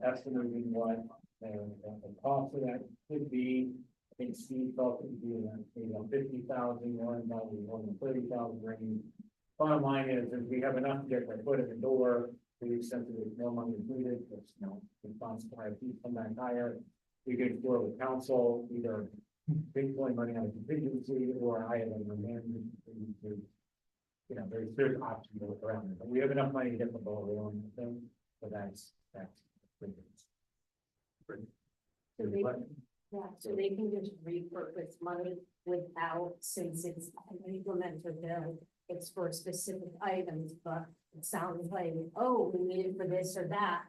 estimating what the cost of that could be. I think Steve thought it would be in 50,000, more than 30,000 range. Bottom line is we have enough to get our foot in the door to the extent that there's more money needed. There's response to higher fees come back higher. We can explore with council either big point money on a contingency or higher than the management. There's options to look around it, but we have enough money to get the ball rolling. So that's pretty good. So they can just repurpose money without, since it's an implemented bill, it's for specific items, but it sounds like, oh, we need it for this or that.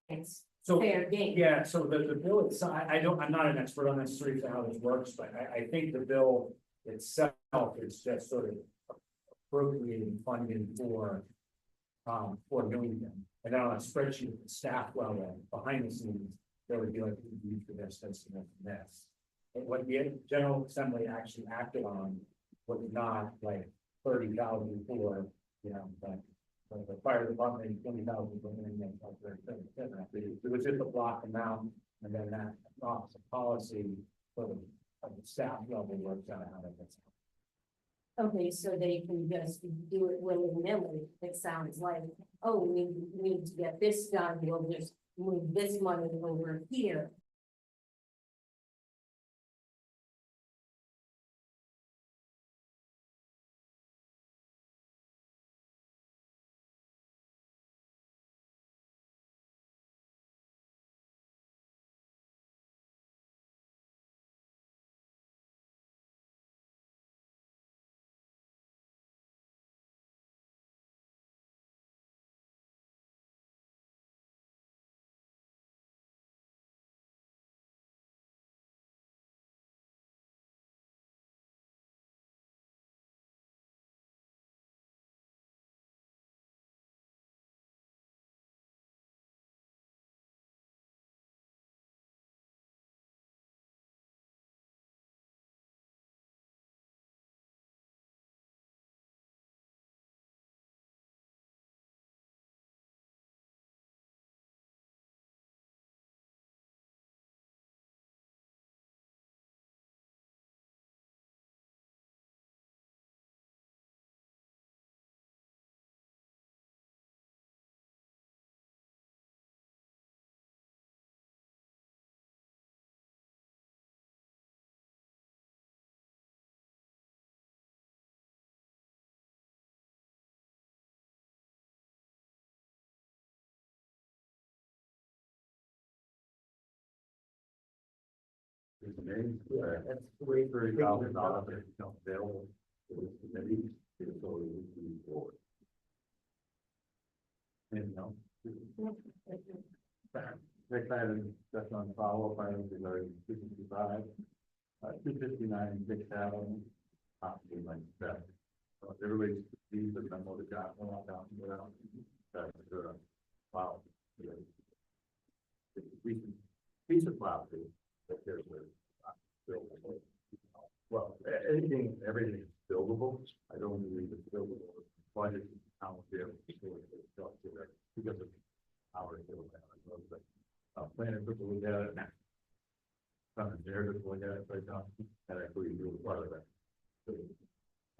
It's fair game. Yeah, so the bill itself, I'm not an expert on this, how this works, but I think the bill itself is just sort of appropriating funding for Newington. And then on a spreadsheet at the staff level, behind the scenes, there would be like, we need for this, this, and this. But what the General Assembly actually acted on was not like 30,000 for, but the fire department, 20,000 for it was just a block amount, and then that office of policy for the staff level works out how that gets. Okay, so they can just do it willy-nilly. It sounds like, oh, we need to get this done, we'll just move this money over here. That's $23,000 available for this committee to go forward. Anything else? Next item, that's on follow-up items regarding 255, 259, 6,000, possibly like that. Everybody's received the memo that got one down to that. Wow. It's a recent piece of property that there's buildable. Well, everything is buildable. I don't believe it's buildable. Budget out there because of our planner took a look at it. There took a look at it right now, and I believe you were part of that.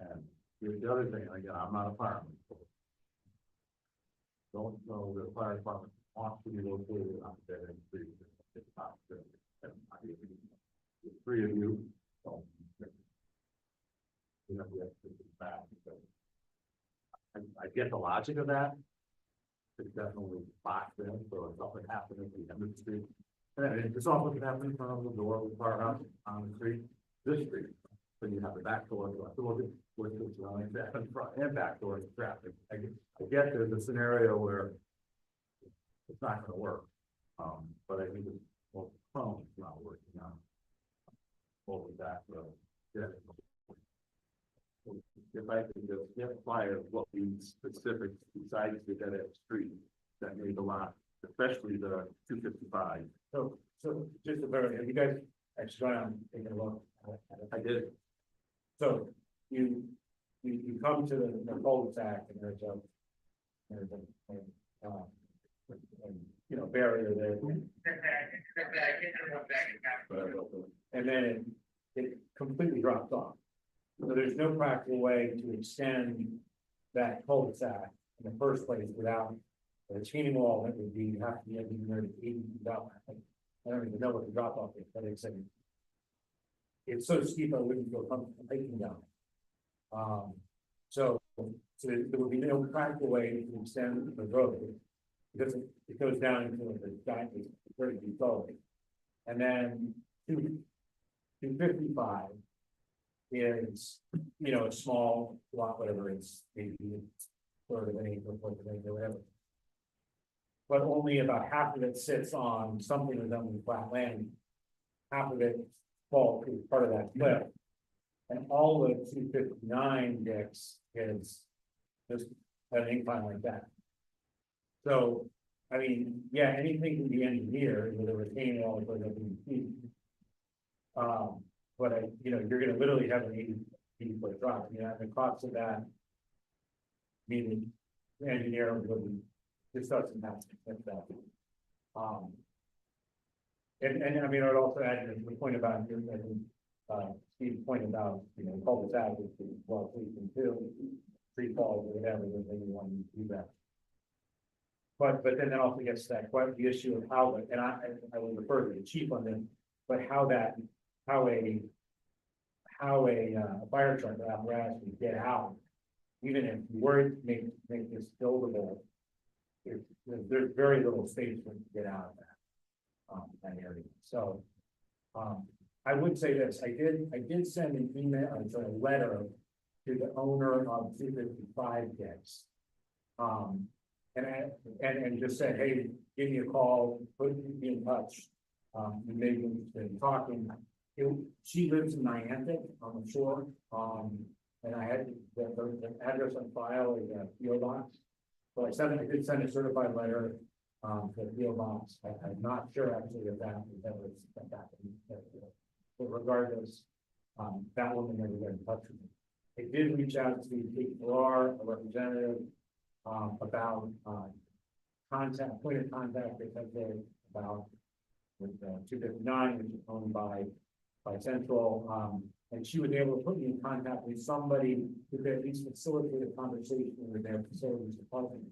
And here's the other thing. Again, I'm not a fireman. Don't know the fire department wants to be located on that end street. It's not good. The three of you don't have the extra back. I get the logic of that. It's definitely boxed in, so if something happened at the end of the street. And it's also can happen in front of the door of the firehouse on the street, this street. So you have the back door, you have to look at what's surrounding that in front and back door of traffic. I get there's a scenario where it's not going to work. But I think it's it's not working on over that. Yeah. If I could just get fire what we specific besides the dead end street that made a lot, especially the 255. So just to verify, have you guys actually gone out and taken a look at it? I did. So you come to the cul-de-sac and there's a barrier there. And then it completely drops off. So there's no practical way to extend that cul-de-sac in the first place without a retaining wall that would be, have to be engineered 80 feet out. I don't even know what the drop off is, but it's so steep I wouldn't feel comfortable hiking down. So there would be no practical way to extend the road because it goes down into the giant, it's very deep gully. And then 255 is, a small lot, whatever it's, maybe sort of an acre, or whatever. But only about half of it sits on something resembling flat land. Half of it falls to part of that cliff. And all of 259 decks is just an incline like that. So, I mean, yeah, anything can be engineered with a retaining wall for the feet. But you're gonna literally have an 80-foot drop, and the cost of that. Meaning, the engineer would just doesn't have to accept that. And I mean, I'd also add the point about Steve's point about, cul-de-sac is well, we can do tree falls or whatever, then you want to do that. But then that also gets to that the issue of how, and I will refer to the chief on this, but how a fire truck or apparatus would get out, even if you were to make this buildable, there's very little space for it to get out of that area. So I would say this, I did send an email, a letter to the owner of 255 decks. And just said, hey, give me a call, put me in touch. You may be interested in talking. She lives in Niantic on the shore. And I had the address on file is a PO box. So I did send a certified letter to the PO box. I'm not sure actually if that was that. But regardless, that woman never got in touch with me. I did reach out to Kate Farrar, a representative, about point of contact they said there about with 259, which is owned by Central, and she was able to put me in contact with somebody who could at least facilitate a conversation with their facilities department.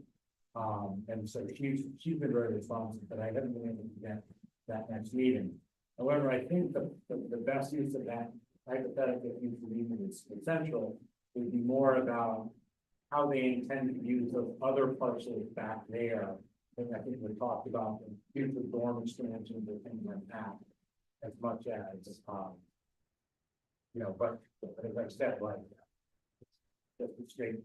And so she's been very responsive, but I haven't been able to get that next meeting. However, I think the best use of that hypothetical use of meeting is Central would be more about how they intend to use those other parcels back there. And I think we talked about the future dorm expansions or things like that, as much as, but as I said, like, just the straight,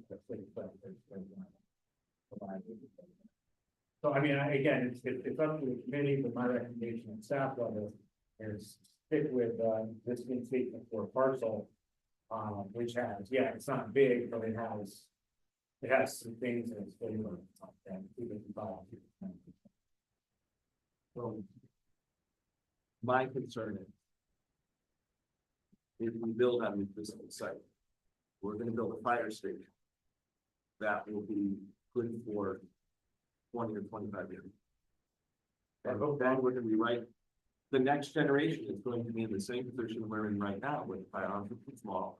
so I mean, again, it's up to the committee, but my recommendation at staff level is stick with existing statement for a parcel, which has, it's not big, but it has some things in its favor. And so my concern is if we build on this site, we're going to build a fire station that will be good for 20 or 25 years. And then we're going to be right. The next generation is going to be in the same position we're in right now with firearms too small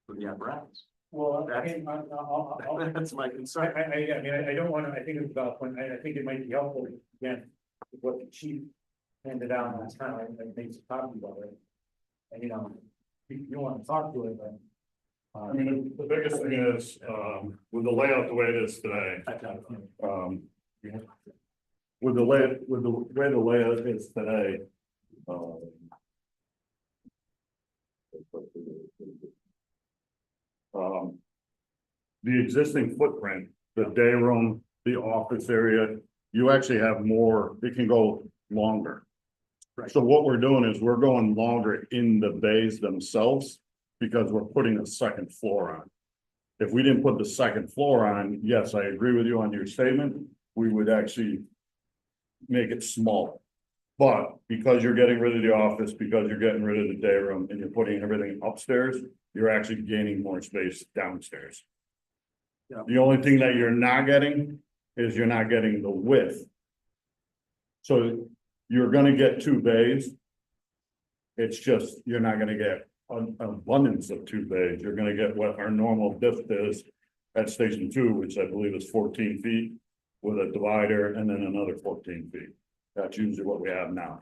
for the apparatus. Well, That's my concern. I don't want to, I think it's about when I think it might be helpful, again, what the chief handed out last time, I made some copies of it. And you want to talk to it, but. I mean, the biggest thing is, with the layout the way it is today, with the way the layout is today, the existing footprint, the day room, the office area, you actually have more, it can go longer. Right. So what we're doing is we're going longer in the bays themselves because we're putting a second floor on. If we didn't put the second floor on, yes, I agree with you on your statement, we would actually make it smaller. But because you're getting rid of the office, because you're getting rid of the day room and you're putting everything upstairs, you're actually gaining more space downstairs. Yeah. The only thing that you're not getting is you're not getting the width So you're gonna get 2 bays. It's just, you're not gonna get an abundance of 2 bays. You're gonna get what our normal depth is at station 2, which I believe is 14 feet. With a divider and then another 14 feet. That's usually what we have now.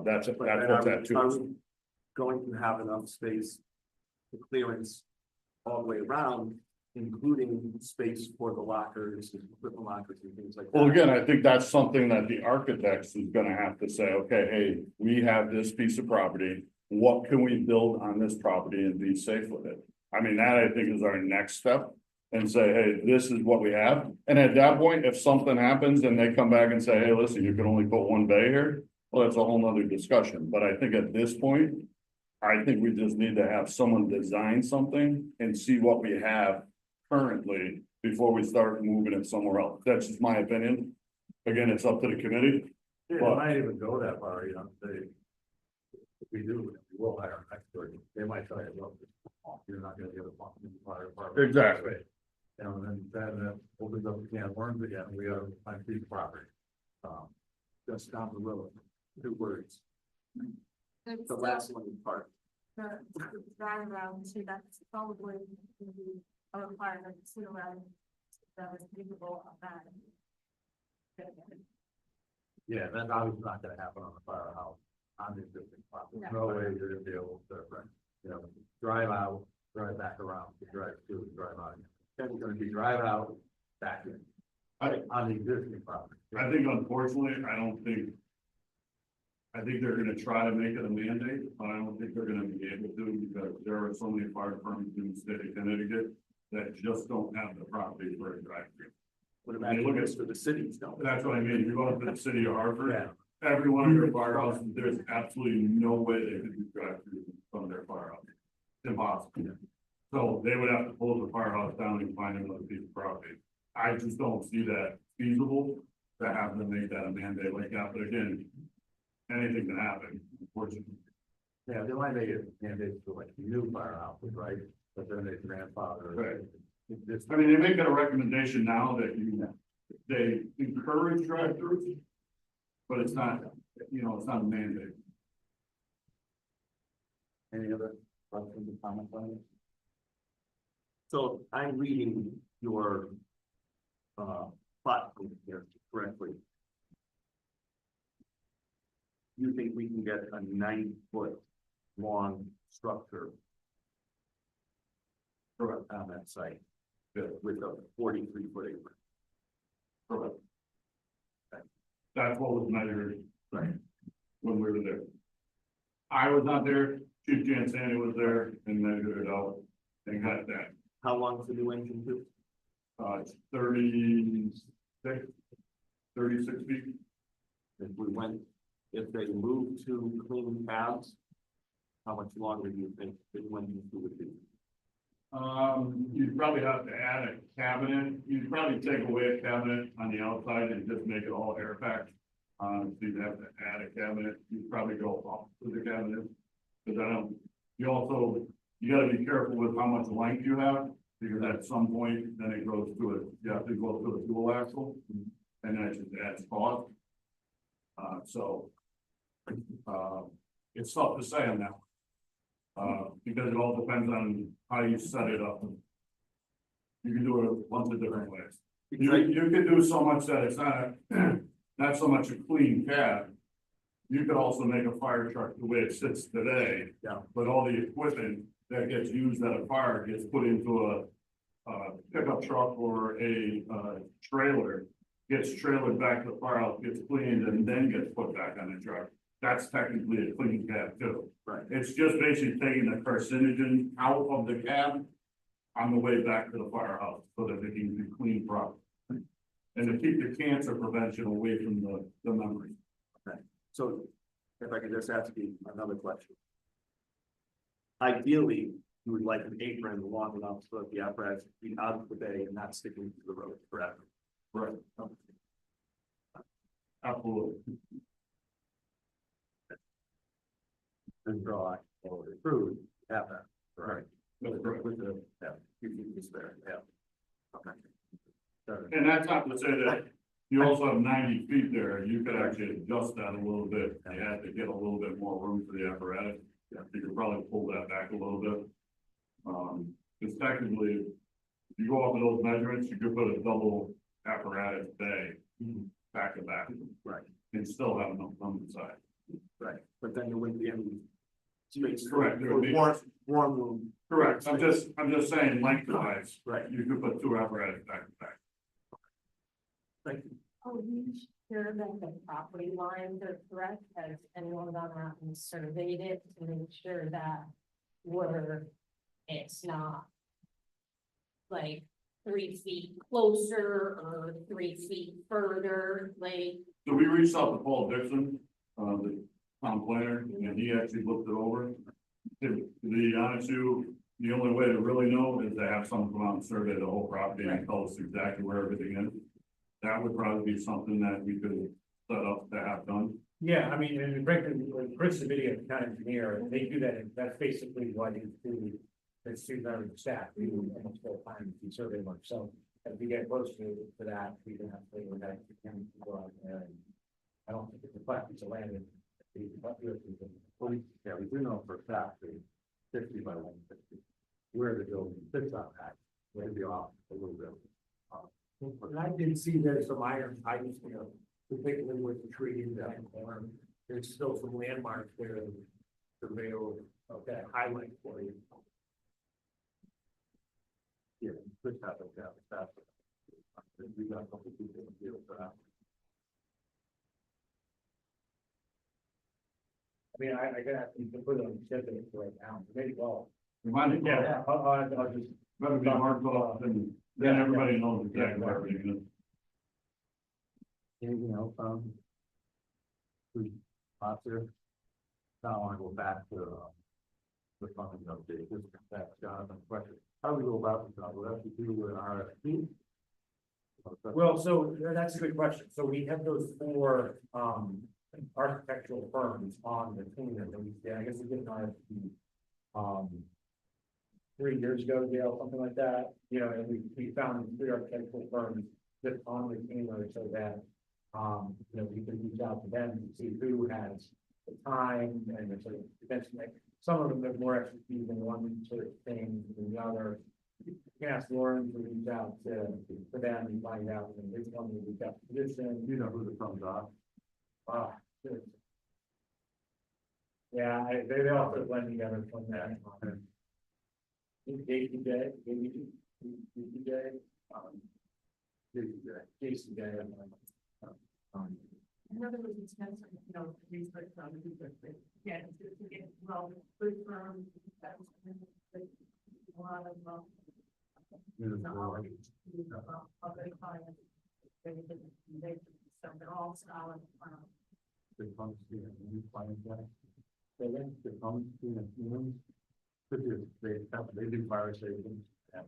That's what's at 2. Are we going to have enough space for clearance all the way around, including space for the lockers, and equipment lockers and things like that? Well, again, I think that's something that the architects is gonna have to say, okay, hey, we have this piece of property. What can we build on this property and be safe with it? I mean, that I think is our next step. And say, hey, this is what we have. And at that point, if something happens and they come back and say, hey, listen, you can only put 1 bay here. Well, that's a whole nother discussion. But I think at this point, I think we just need to have someone design something and see what we have currently before we start moving it somewhere else. That's just my opinion. Again, it's up to the committee. Yeah, it might even go that far, you know, if we do, we will hire an expert, they might tell you, look, you're not gonna get a fire department. Exactly. And then opens up the can of worms again, we gotta find a piece of property. Just down the road, 2 words, It's the last one in part. the drive around, so that's probably gonna be a requirement to around that is capable of that. Yeah, that's obviously not gonna happen on the firehouse, on the existing property, No. no way you're gonna be able to, you know, drive out, drive back around, drive to, drive out. Then it's gonna be drive out, back in. On the existing property. I think unfortunately, I think they're gonna try to make it a mandate, but I don't think they're gonna be able to because there are so many fire departments in the state of Connecticut that just don't have the property for a drive-through. What about Look at- this for the cities, don't we? That's what I mean. You go up to the city of Hartford, Yeah. every one of their firehouses, there's absolutely no way they could do drive-through from their firehouse. It's impossible. So they would have to pull the firehouse down and find another piece of property. I just don't see that feasible to have them make that a mandate like that, but again, anything can happen, unfortunately. Yeah, they might make it mandated for like new firehouses, right? But then they grandfather. Right. This, I mean, they make it a recommendation now that they encourage drive-throughs, but it's not, it's not a mandate. any other questions or comments on it? So I'm reading your plot here correctly. You think we can get a 9-foot long structure on that site with a 43-foot apron? Correct. That's what was measured. Right. When we were there. I was not there, Chief Jansani was there and measured it out and got that. How long is the new engine too? It's 36 feet. If they move to clean cabs, how much longer do you think the new engine two would be? You'd probably have to add a cabinet, you'd probably take away a cabinet on the outside and just make it all air packed. So you'd have to add a cabinet, you'd probably go up with the cabinet. Cause you gotta be careful with how much length you have, because at some point, then it goes to you have to go to a dual axle, and that just adds cost. It's tough to say on that. Because it all depends on how you set it up. You can do it a bunch of different ways. You can do so much that it's not so much a clean cab. You could also make a fire truck the way it sits today. Yeah. But all the equipment that gets used at a fire gets put into a pickup truck or a trailer, gets trailered back to the firehouse, gets cleaned, and then gets put back on the truck. That's technically a clean cab too. Right. It's just basically taking the carcinogen out of the cab on the way back to the firehouse so that they can be cleaned properly. And to keep the cancer prevention away from the memory. So if I could just ask you another question. Ideally, you would like an apron long enough so that the apparatus be out of the bay and not sticking to the road forever. Right. Absolutely. And draw or approved, have that, right? That's correct. With the, You can use there, yeah. Okay. And that's not to say that, You also have 90 feet there, you could actually adjust that a little bit, you had to get a little bit more room for the apparatus. You could probably pull that back a little bit. Because technically, if you go off of those measurements, you could put a double apparatus bay back to back. Right. And still have enough room inside. Right, but then there wouldn't be any space. Correct, there would be- Warm room. Correct, I'm just saying lengthwise, Right. you could put 2 apparatus back to back. Thank you. Oh, you sure that the property lines are correct? Has anyone gone out and surveyed it to make sure that it's not like 3 feet closer or 3 feet further, like, So we reached out to Paul Dixon, the town planner, and he actually looked it over. To be honest with you, the only way to really know is to have someone come out and survey the whole property and tell us exactly where everything is. That would probably be something that we could set up to have done. Yeah, I mean, and frankly, with Chris, the video kind of engineer, and they do that, and that's basically what he do. It's two members of staff, we do almost full time survey work, so as we get close to that, we can have to, we're gonna go out there and. I don't think it's a flat piece of land. Well, we do know for a fact that 50 by 150, where the building sits on that, maybe off a little bit. And I did see there's some iron heights, particularly with the trees that corner, there's still some landmarks there. The real, okay, highlight for you. Yeah, could happen, that's. We got a couple of people in the field for that. I mean, I gotta have to put it on the schedule right now, maybe, well. Remind me, Yeah, I'll just. better be hard call, and then everybody knows exactly where everything is. Anything else, we, after, now I want to go back to, the funding update, just that Jonathan question, how do we go about this, will that be with an RFP? Well, so that's a good question. So we have those 4 architectural firms on the team that we, I guess we did an RFP 3 years ago, Dale, something like that, and we found 3 architectural firms that on the team so that we could reach out to them to see who has the time and the sort of eventually, some of them have more expertise in one sort of thing than the other. You can ask Lauren to reach out to them and find out, and which one we reach out to position. You know who the firms are. Sure. Yeah, they all sort of blend together from that. JCJ, in other words, it's kind of, research on the research. Yeah, to get, well, good firm, that's a lot of, knowledge, other clients. So they're all solid. The funds, new finance guy. The funds, they do fire stations and.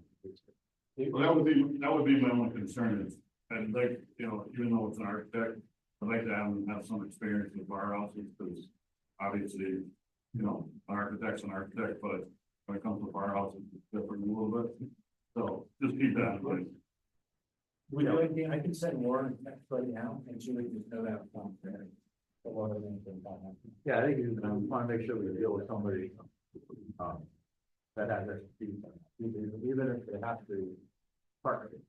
Well, that would be my only concern is, I'd like, even though it's an architect, I'd like to have some experience with firehouses, because obviously, an architect's an architect, but when it comes to firehouses, it's different a little bit. So just keep that in mind. I can send Lauren a text right now, and she would just know that from there. Yeah, I think I want to make sure we deal with somebody, that has expertise, even if they have to partner.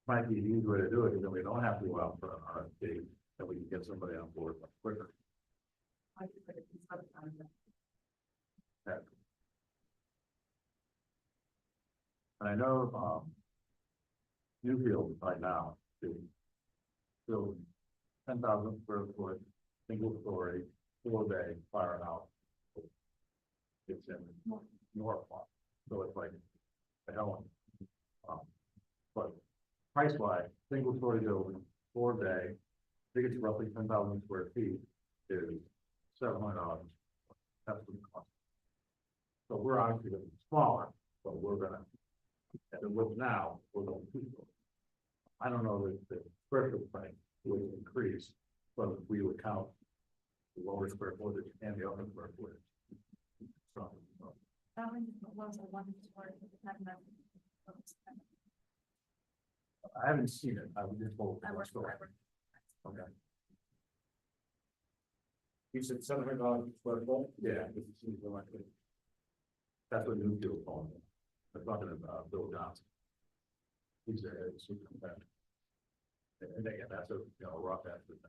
Might be the easy way to do it, and then we don't have to go out for an RFP, that we can get somebody on board much quicker. Yeah. And I know, Newfield right now is building 10,000 square foot, single story, 4-bay firehouse. It's in Norfolk, so it's like the hell. But price wise, single story building, 4-bay, I think it's roughly 10,000 square feet, is $700. That's what it costs. So we're obviously going to be smaller, but we're gonna, and with now, we're going to. I don't know that the square foot price would increase, but we would count the lower square footage and the upper square footage. So, I haven't seen it, I was just told. I work Okay. forever. You said $700 square foot? Yeah. This is like it. That's what Newfield called it. I'm talking about Bill Johnson. He's their head superintendent. And again, that's a, rough estimate.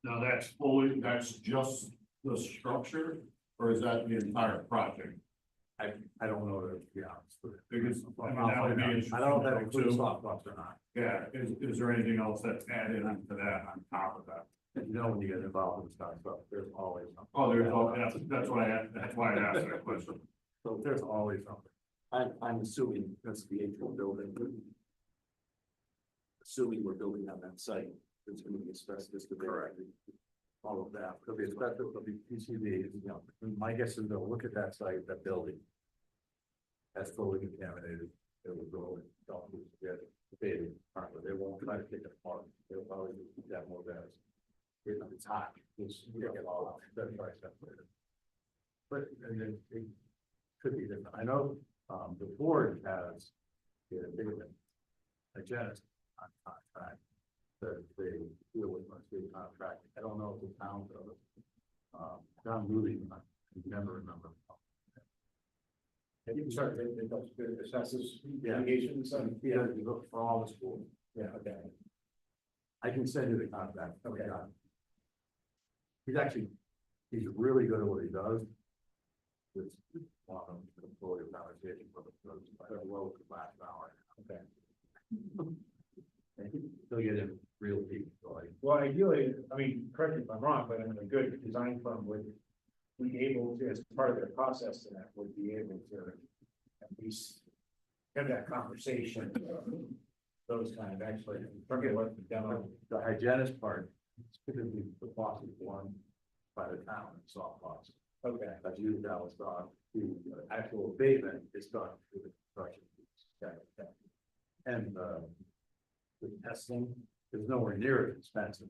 Now, that's just the structure, or is that the entire project? I don't know, to be honest with you. Because, I mean, that would be interesting. I don't know if that includes too. soft box or not. Yeah, is there anything else that's added onto that on top of that? And when you get involved in this kind of stuff, there's always something. Oh, that's why I asked that question. So there's always something. I'm assuming that's the atrial building. Assuming we're building on that site, there's gonna be asbestos to correct All of that, there'll be asbestos, there'll be PCBs, my guess is they'll look at that site, that building. That's fully contaminated, it will go and don't get debated, but they won't try to take it apart, they'll probably just keep that more gas. It's hot, it's, we don't get all out, that's why I separated. But, and then it could be different, I know, the board has, a Genesis on contract. That they deal with my state contract. I don't know if the town does. Town moving, I never remember. I think the assesses Yeah. mitigations and. Yeah, you look for all the schools. Yeah, okay. I can send you the contract. Okay. He's really good at what he does. It's one employee conversation for the low last hour. Okay. They'll get in real deep, so Well, ideally, I mean, correct me if I'm wrong, but a good design firm would be able to, as part of their process, to that would be able to at least have that conversation. Those kind of actually, forget what the demo. the hygienist part, it's typically the box is formed by the town and soft box. Okay, That's usually how it's done. The actual abatement is done through the construction. And the testing is nowhere near as expensive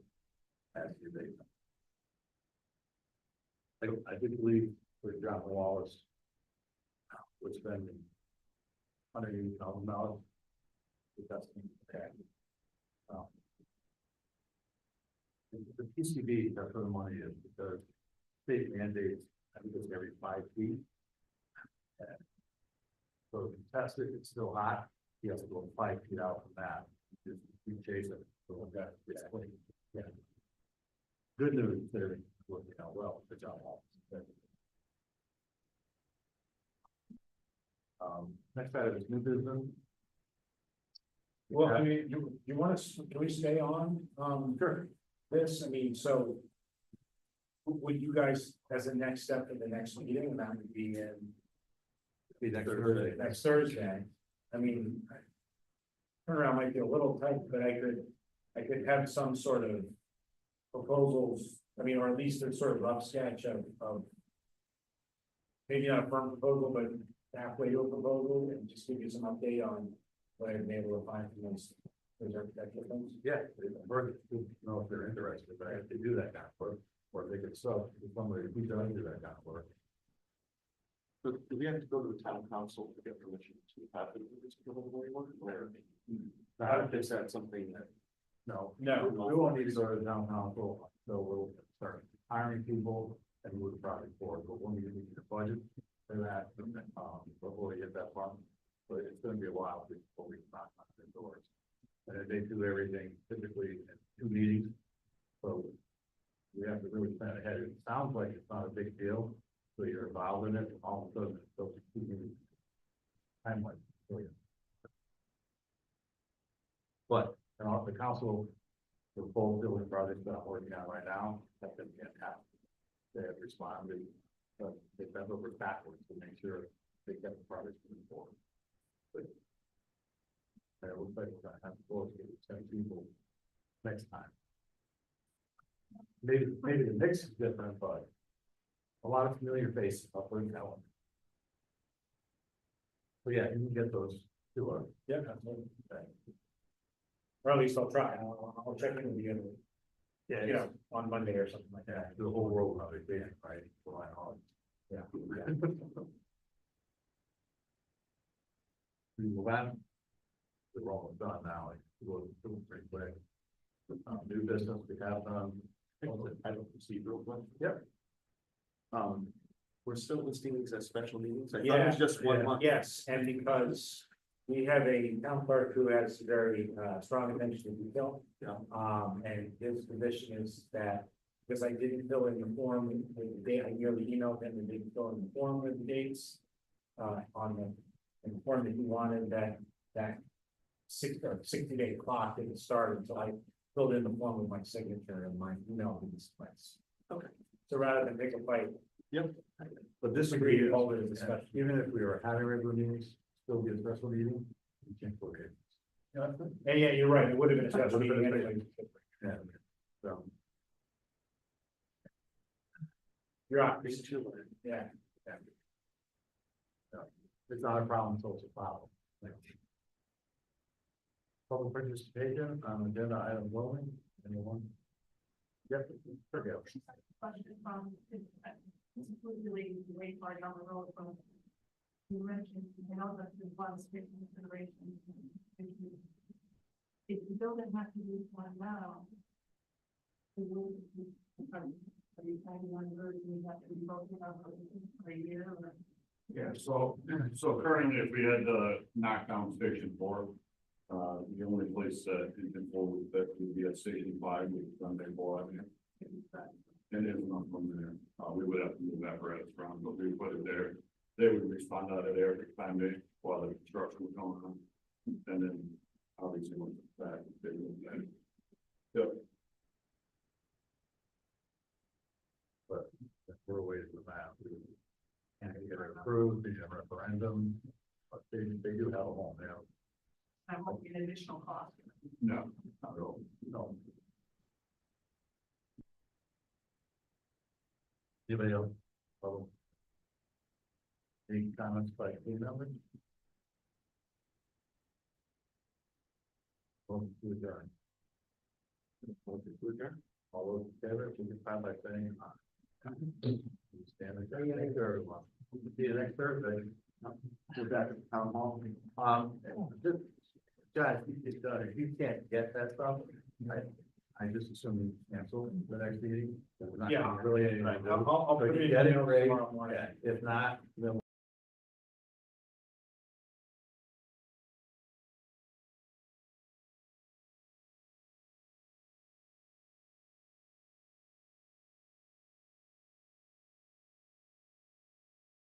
as the abatement. I do believe with John Wallace, we're spending $180,000 for testing. The PCB, that's where the money is, because state mandates, I think it's every 5 feet. So if you test it, it's still hot, you have to go 5 feet out from that, just keep chasing it. So we've got, it's clean. Yeah. Good news, they're working out well, good job. Next item is new business. well, I mean, you want us, can we stay on, Sure. this, I mean, so. Would you guys, as a next step in the next meeting, and that would be in Be next Thursday. next Thursday, I mean. Turnaround might be a little tight, but I could have some sort of proposals, I mean, or at least a sort of rough sketch of. Maybe not a firm proposal, but halfway to a proposal, and just give you some update on what I've been able to find from those architectural things. Yeah, it's worth it to know if they're interested, but if they do that kind of work, or they could sub to somebody who doesn't do that kind of work. So do we have to go to the town council to get permission to have it? Or is that something that? No. No. We won't need to go to the town council, so we'll start hiring people and move the project forward, but we'll need to meet the budget for that, before we get that far. But it's gonna be a while before we knock on the doors. And they do everything typically in 2 meetings, so we have to really plan ahead. It sounds like it's not a big deal, so you're involved in it, and all of a sudden, it's those 2 meetings. Timeline. But, the council, the full building project that I'm working on right now, that's been fantastic. They have responded, they bent over backwards to make sure they get the project moving forward. But it looks like we're gonna have to go to 10 people next time. Maybe the mix is different, but a lot of familiar faces up in Helen. So yeah, you can get those to us. Yeah, absolutely. Or at least I'll try, I'll check in with you, Yeah, you know, on Monday or something like that. the whole world probably being right, July, August. Yeah. We move on. We're almost done now, like, we'll do it pretty quick. New business, we have, I don't see real quick. Yep. We're still listing these as special meetings. I thought it was just one month. Yes, and because we have a town clerk who has very strong attention to detail. Yeah. And his position is that, because I didn't fill in the form with the date, I nearly emailed him and didn't fill in the form with the dates. On the form that he wanted, that 60-day clock didn't start until I filled in the form with my signature and my email in this place. Okay. So rather than pick a fight, But this agree agreed, to hold it as a special. even if we were having regular meetings, still be a special meeting, we can't go ahead. Yeah, you're right, it would have been a special Would've been meeting a anyway. Yeah, so, You're on, These two, yeah. it's not a problem until it's a problem. Public participation on agenda item one, anyone? Yep, forget. Question from, this is really way far down the road from. You mentioned, you know, that the funds taking consideration. If the building has to be one now. Are you planning on version that to be broken up for a year or? Yeah, so currently, if we had to knock down station 4, the only place that you can forward that would be at station 5, which is on their board. And there's not from there, we would have to move that rest around, but we put it there. They would respond out of there every time while the construction was going on. And then obviously once it's back, they would then. Yep. But if we're waiting for that, we can't get it approved, the referendum, but they do have a home now. That won't be an additional cost. No, not at all. No. Anybody else? Any comments by team members? Motion to adjourn. Motion to adjourn. All those in favor, you can find by saying aye. Stand adjourned. Everyone. See you next Thursday. With that town hall. Just, Josh, if you can't get that stuff, I just assume you cancel the next meeting. There's not Yeah. really anything I do. I'll So put you it get in ready. tomorrow morning. Yeah, if not, then